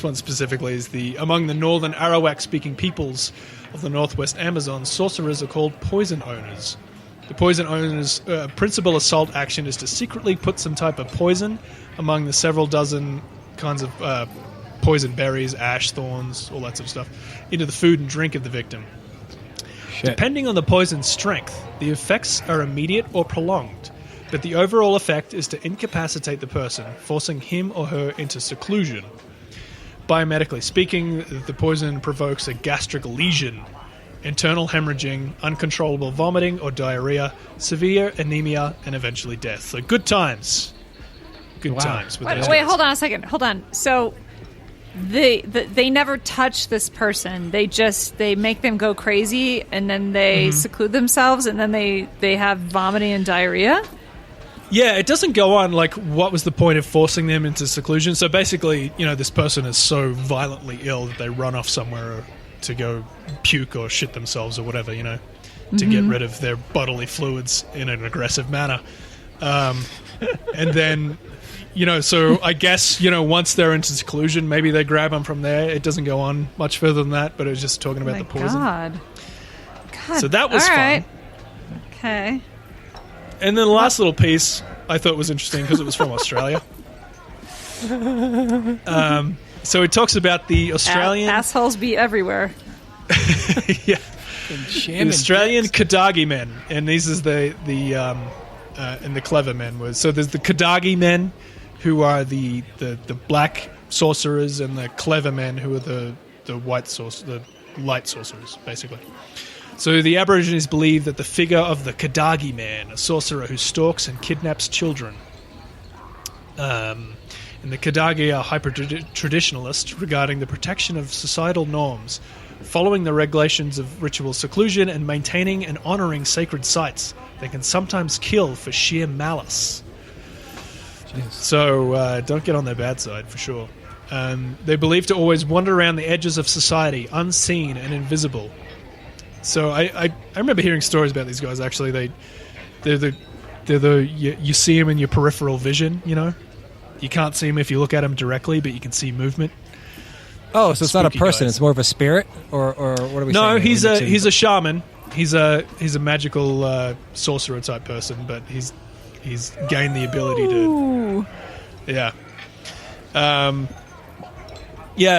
one specifically is among the northern Arawak-speaking peoples of the northwest Amazon, sorcerers are called poison owners. The poison owner's principal assault action is to secretly put some type of poison among the several dozen kinds of poison berries, ash, thorns, all that sort of stuff, into the food and drink of the victim. Shit. Depending on the poison's strength, the effects are immediate or prolonged, but the overall effect is to incapacitate the person, forcing him or her into seclusion. Biomedically speaking, the poison provokes a gastric lesion, internal hemorrhaging, uncontrollable vomiting or diarrhea, severe anemia, and eventually death. So good times. Good times. With wait, hold on a second. Hold on. So they never touch this person. They make them go crazy, and then they seclude themselves, and then they have vomiting and diarrhea? Yeah, it doesn't go on, like, what was the point of forcing them into seclusion? So basically, this person is so violently ill that they run off somewhere to go puke or shit themselves or whatever, to get rid of their bodily fluids in an aggressive manner. And then, so I guess, once they're into seclusion, maybe they grab them from there. It doesn't go on much further than that, but it was just talking about the poison. God. So that was fun. Okay. And then the last little piece I thought was interesting because it was from Australia. So it talks about the Australian... assholes be everywhere. Yeah. The Australian Kadagi men. And these is the clever men. So there's the Kadagi men, who are the black sorcerers, and the clever men, who are the light sorcerers, basically. So the Aborigines believe that the figure of the Kadagi man, a sorcerer who stalks and kidnaps children. And the Kadagi are hyper-traditionalist regarding the protection of societal norms, following the regulations of ritual seclusion and maintaining and honouring sacred sites. They can sometimes kill for sheer malice. Jeez. So don't get on their bad side, for sure. They believe to always wander around the edges of society, unseen and invisible. So I remember hearing stories about these guys. Actually, you see them in your peripheral vision. You can't see them if you look at them directly, but you can see movement. Oh, so it's not a person; it's more of a spirit, or what are we saying? No, he's a shaman. He's a magical sorcerer type person, but he's gained the ability to. Yeah.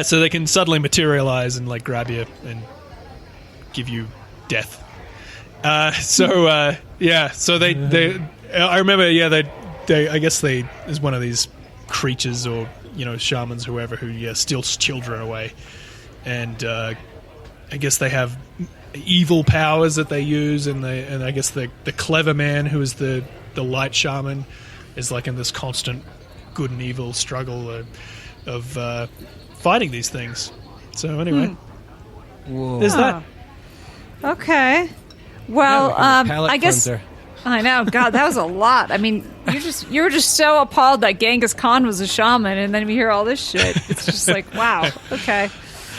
So they can suddenly materialize and grab you and give you death. So they I remember, they I guess they is one of these creatures or shamans, whoever, who steals children away, and I guess they have evil powers that they use, and I guess the clever man, who is the light shaman, is in this constant good and evil struggle of fighting these things. So anyway, there's that. Okay. Well, I guess cleanser. I know. God, that was a lot. I mean, you were just so appalled that Genghis Khan was a shaman, and then we hear all this shit. It's just wow. Okay.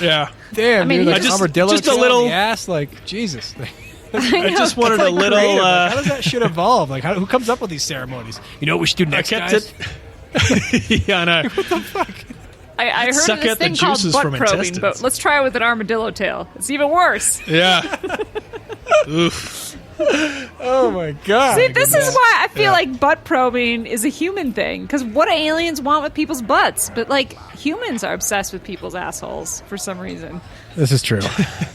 Yeah. Damn. I mean, dude, just a little ass. Jesus. I just wanted a little. How does that shit evolve? Who comes up with these ceremonies? You know what we should do next, guys? Yeah, I know. What the fuck? I heard of this thing called butt probing, but let's try it with an armadillo tail. It's even worse. Yeah. Oof. Oh my god. See, this is why I feel like butt probing is a human thing. Because what do aliens want with people's butts? But humans are obsessed with people's assholes for some reason. This is true.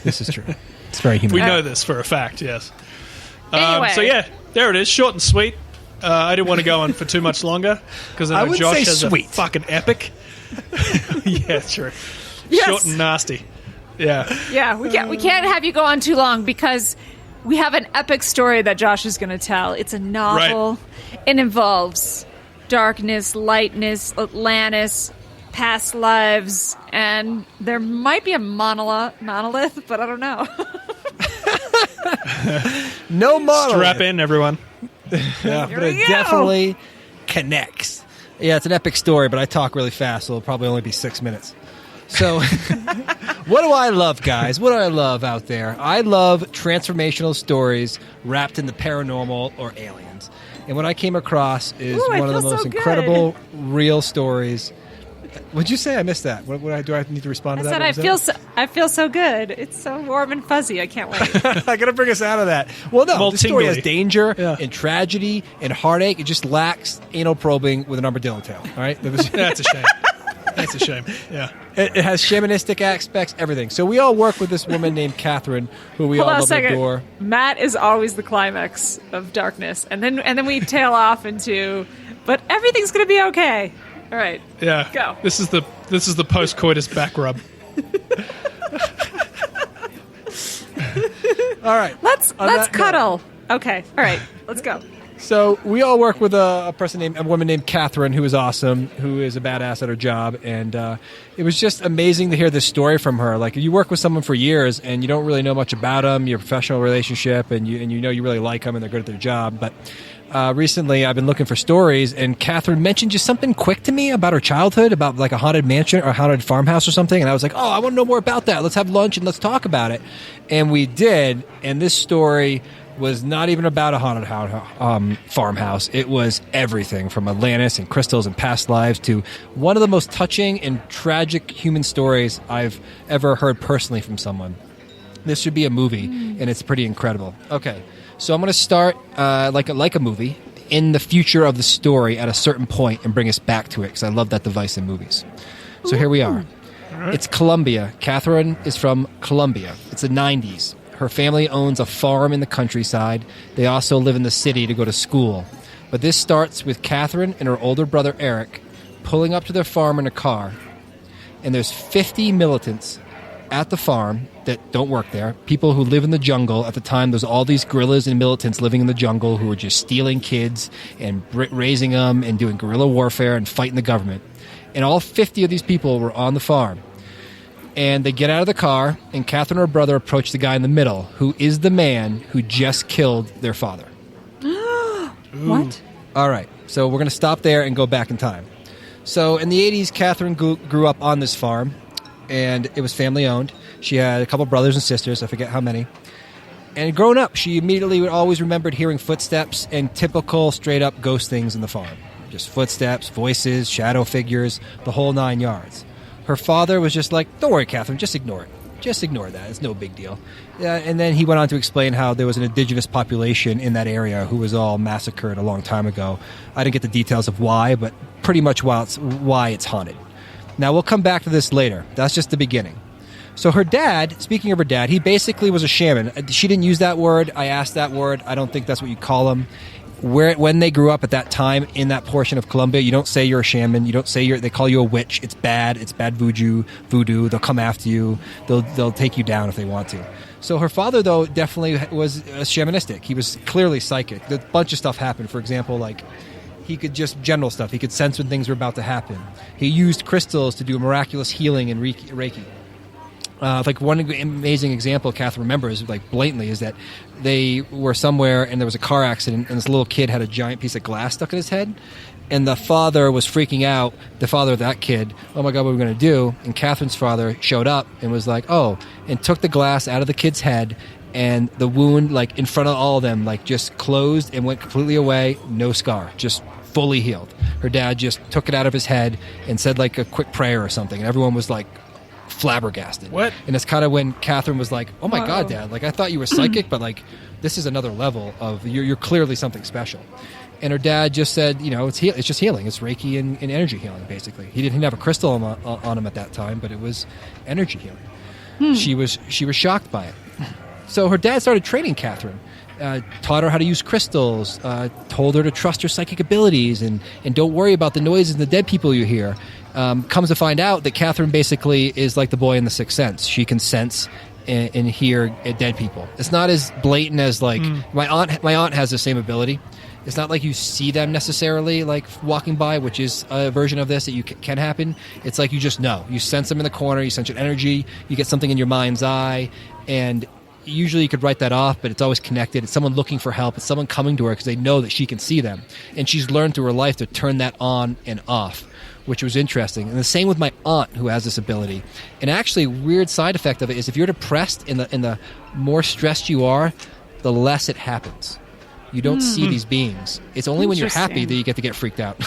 It's very human. We know this for a fact, yes. Anyway. So yeah, there it is. Short and sweet. I didn't want to go on for too much longer because I know Josh has a fucking epic. Yeah, true. Yes. Short and nasty. Yeah. Yeah, we can't have you go on too long because we have an epic story that Josh is going to tell. It's a novel. Right. It involves darkness, lightness, Atlantis, past lives, and there might be a monolith, but I don't know. No monolith. Strap in, everyone. Yeah, but it definitely connects. Yeah, it's an epic story, but I talk really fast, so it'll probably only be 6 minutes. So, what do I love, guys? What do I love out there? I love transformational stories wrapped in the paranormal or aliens. And what I came across is one of the most incredible real stories What'd you say? I missed that. Do I need to respond to that? I said I feel so good. It's so warm and fuzzy. I can't wait. I got to bring us out of that. Well, no, this story has danger and tragedy and heartache. It just lacks anal probing with an armadillo tail. All right? That's a shame. That's a shame. Yeah. It has shamanistic aspects, everything. So we all work with this woman named Catherine, who we all love and adore. Matt is always the climax of darkness, and then we tail off into, but everything's going to be okay. All right. Yeah. Go. This is the post-coitus back rub. All right. Let's cuddle. Okay. All right. Let's go. So we all work with a woman named Catherine, who is awesome, who is a badass at her job, and it was just amazing to hear this story from her. Like, you work with someone for years, and you don't really know much about them, your professional relationship, and you know you really like them, and they're good at their job. But recently, I've been looking for stories, and Catherine mentioned just something quick to me about her childhood, about like a haunted mansion or a haunted farmhouse or something, and I was like, oh, I want to know more about that. Let's have lunch and let's talk about it. And we did, and this story was not even about a haunted farmhouse. It was everything from Atlantis and crystals and past lives to one of the most touching and tragic human stories I've ever heard personally from someone. This should be a movie, and it's pretty incredible. Okay, so I'm going to start like a movie in the future of the story at a certain point and bring us back to it, because I love that device in movies. So here we are. Right. It's Colombia. Catherine is from Colombia. It's the 90s. Her family owns a farm in the countryside. They also live in the city to go to school. But this starts with Catherine and her older brother Eric pulling up to their farm in a car. And there's 50 militants at the farm that don't work there. People who live in the jungle. At the time, there's all these guerrillas and militants living in the jungle who were just stealing kids and raising them and doing guerrilla warfare and fighting the government. And all 50 of these people were on the farm. And they get out of the car, and Catherine and her brother approach the guy in the middle, who is the man who just killed their father. What? All right, so we're going to stop there and go back in time. So in the 80s, Catherine grew up on this farm, and it was family-owned. She had a couple brothers and sisters, I forget how many. And growing up, she immediately always remembered hearing footsteps and typical straight-up ghost things in the farm. Just footsteps, voices, shadow figures, the whole 9 yards. Her father was just like, don't worry, Catherine, just ignore it. Just ignore that. It's no big deal. And then he went on to explain how there was an indigenous population in that area who was all massacred a long time ago. I didn't get the details of why, but pretty much why it's haunted. Now, we'll come back to this later. That's just the beginning. So her dad, speaking of her dad, he basically was a shaman. She didn't use that word. I asked that word. I don't think that's what you call him. When they grew up at that time in that portion of Colombia, you don't say you're a shaman. You don't say they call you a witch. It's bad. It's bad voodoo. They'll come after you. They'll take you down if they want to. So her father, though, definitely was shamanistic. He was clearly psychic. A bunch of stuff happened. For example, like he could just general stuff. He could sense when things were about to happen. He used crystals to do miraculous healing and Reiki. Like one amazing example Catherine remembers, like blatantly, is that they were somewhere and there was a car accident and this little kid had a giant piece of glass stuck in his head. And the father was freaking out, the father of that kid, oh my God, what are we going to do? And Catherine's father showed up and was like, oh, and took the glass out of the kid's head, and the wound, like in front of all of them, like just closed and went completely away, no scar, just fully healed. Her dad just took it out of his head and said like a quick prayer or something, and everyone was like, flabbergasted. What? And it's kind of when Catherine was like, oh my God, Dad, like I thought you were psychic, but like this is another level of you're clearly something special. And her dad just said, it's just healing. It's Reiki and energy healing, basically. He didn't have a crystal on him at that time, but it was energy healing. She was shocked by it. So her dad started training Catherine, taught her how to use crystals, told her to trust her psychic abilities and don't worry about the noises and the dead people you hear. Comes to find out that Catherine basically is like the boy in The Sixth Sense. She can sense and hear dead people. It's not as blatant as like my aunt has the same ability. It's not like you see them necessarily like walking by, which is a version of this that you can happen. It's like you just know. You sense them in the corner. You sense an energy. You get something in your mind's eye, and usually you could write that off, but it's always connected. It's someone looking for help. It's someone coming to her because they know that she can see them, and she's learned through her life to turn that on and off, which was interesting. And the same with my aunt, who has this ability. And actually, weird side effect of it is if you're depressed and the more stressed you are, the less it happens. You don't see these beings. It's only when you're happy that you get to get freaked out.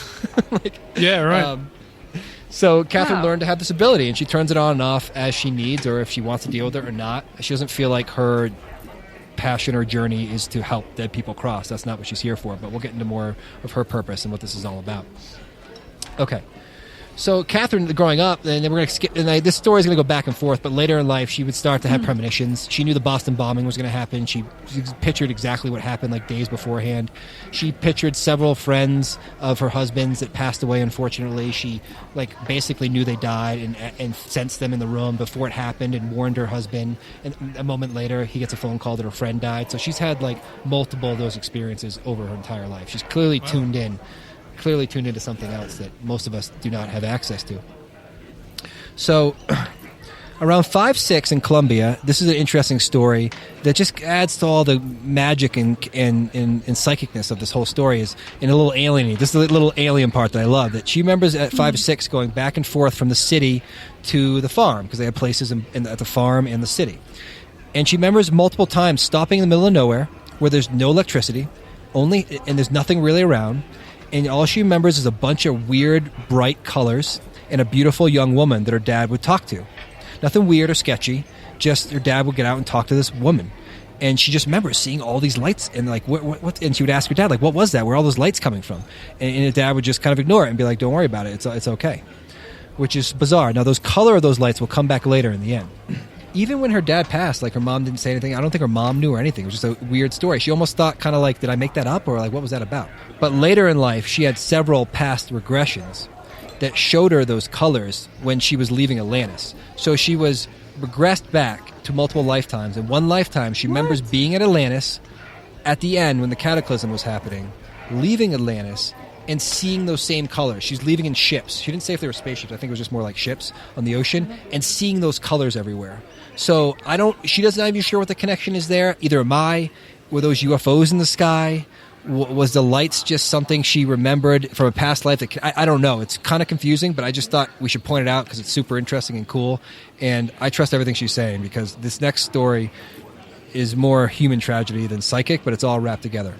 Yeah, right. So Catherine Wow. learned to have this ability, and she turns it on and off as she needs, or if she wants to deal with it or not. She doesn't feel like her passion or journey is to help dead people cross. That's not what she's here for, but we'll get into more of her purpose and what this is all about. Okay. So Catherine, growing up, and then we're going to skip, and this story is going to go back and forth, but later in life, she would start to have premonitions. She knew the Boston bombing was going to happen. She pictured exactly what happened, like days beforehand. She pictured several friends of her husband's that passed away, unfortunately. She, basically knew they died and sensed them in the room before it happened and warned her husband. And a moment later, he gets a phone call that her friend died. So she's had, multiple of those experiences over her entire life. She's clearly tuned into something else that most of us do not have access to. So around 5'6" in Colombia, this is an interesting story that just adds to all the magic and psychicness of this whole story, is in a little alien. This is the little alien part that I love, that she remembers at 5'6" going back and forth from the city to the farm, because they have places at the farm and the city. And she remembers multiple times stopping in the middle of nowhere where there's no electricity, and there's nothing really around. And all she remembers is a bunch of weird, bright colors and a beautiful young woman that her dad would talk to. Nothing weird or sketchy, just her dad would get out and talk to this woman. And she just remembers seeing all these lights and what? And she would ask her dad, what was that? Where are all those lights coming from? And her dad would just kind of ignore it and be like, don't worry about it. It's okay. Which is bizarre. Now, those color of those lights will come back later in the end. Even when her dad passed, her mom didn't say anything. I don't think her mom knew or anything. It was just a weird story. She almost thought did I make that up? Or what was that about? But later in life, she had several past regressions that showed her those colors when she was leaving Atlantis. So she was regressed back to multiple lifetimes. In one lifetime, she remembers being at Atlantis at the end when the cataclysm was happening, leaving Atlantis, and seeing those same colors. She's leaving in ships. She didn't say if they were spaceships. I think it was just more like ships on the ocean, and seeing those colors everywhere. So she doesn't even sure what the connection is there. Either am I, were those UFOs in the sky? Was the lights just something she remembered from a past life? I don't know. It's kind of confusing, but I just thought we should point it out because it's super interesting and cool. And I trust everything she's saying, because this next story is more human tragedy than psychic, but it's all wrapped together.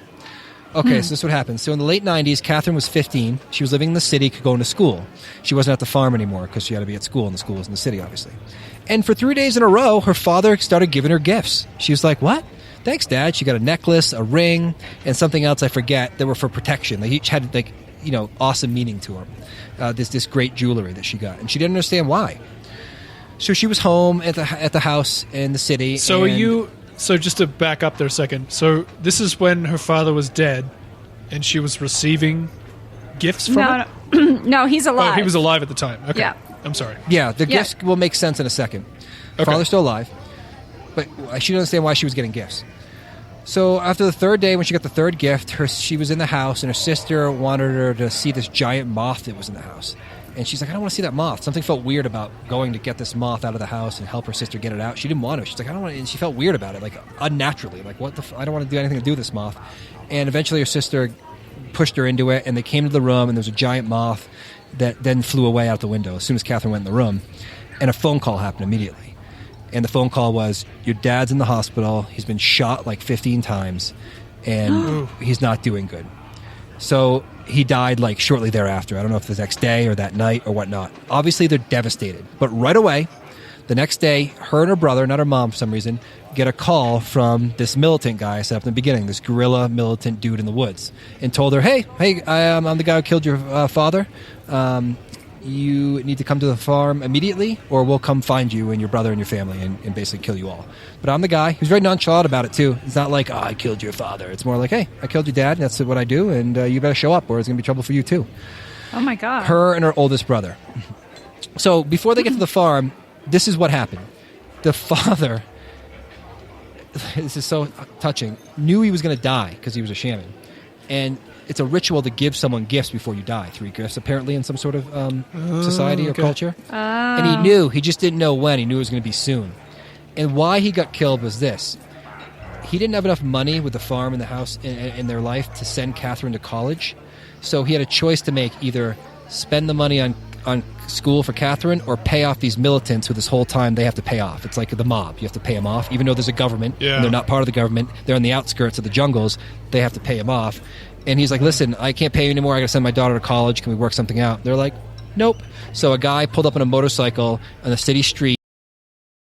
Okay, so this is what happened. So in the late 90s, Catherine was 15. She was living in the city, going to school. She wasn't at the farm anymore because she had to be at school, and the school was in the city, obviously. And for 3 days in a row, her father started giving her gifts. She was like, what? Thanks, Dad. She got a necklace, a ring, and something else I forget that were for protection. They each had, awesome meaning to them. This great jewelry that she got. And she didn't understand why. So she was home at the house in the city. So just to back up there a second. So this is when her father was dead, and she was receiving gifts from him? No, he's alive. Oh, he was alive at the time. Okay. Yeah. I'm sorry. Yeah, the gifts will make sense in a second. Okay. Father's still alive, but she didn't understand why she was getting gifts. So after the third day, when she got the third gift, she was in the house, and her sister wanted her to see this giant moth that was in the house. And she's like, I don't want to see that moth. Something felt weird about going to get this moth out of the house and help her sister get it out. She didn't want to. She's like, I don't want to. And she felt weird about it, unnaturally. I don't want to do anything to do with this moth. And eventually her sister pushed her into it, and they came to the room, and there was a giant moth that then flew away out the window as soon as Catherine went in the room. And a phone call happened immediately. And the phone call was, your dad's in the hospital. He's been shot 15 times, and he's not doing good. So he died shortly thereafter. I don't know if the next day or that night or whatnot. Obviously, they're devastated. But right away, the next day, her and her brother, not her mom for some reason, get a call from this militant guy I set up in the beginning, this guerrilla militant dude in the woods, and told her, hey, I'm the guy who killed your father. You need to come to the farm immediately, or we'll come find you and your brother and your family and basically kill you all. But I'm the guy. He was very nonchalant about it, too. It's not like, I killed your father. It's more like, hey, I killed your dad. That's what I do, and you better show up, or it's going to be trouble for you, too. Oh, my God. Her and her oldest brother. So before they get to the farm, this is what happened. The father, this is so touching, knew he was going to die because he was a shaman. And it's a ritual to give someone gifts before you die. 3 gifts, apparently, in some sort of society or culture. And he knew. He just didn't know when. He knew it was going to be soon. And why he got killed was this. He didn't have enough money with the farm and the house in their life to send Catherine to college. So he had a choice to make, either spend the money on school for Catherine or pay off these militants who this whole time they have to pay off. It's like the mob. You have to pay them off. Even though there's a government, and they're not part of the government, they're on the outskirts of the jungles, they have to pay them off. And he's like, listen, I can't pay you anymore. I got to send my daughter to college. Can we work something out? They're like, Nope. So a guy pulled up on a motorcycle on the city street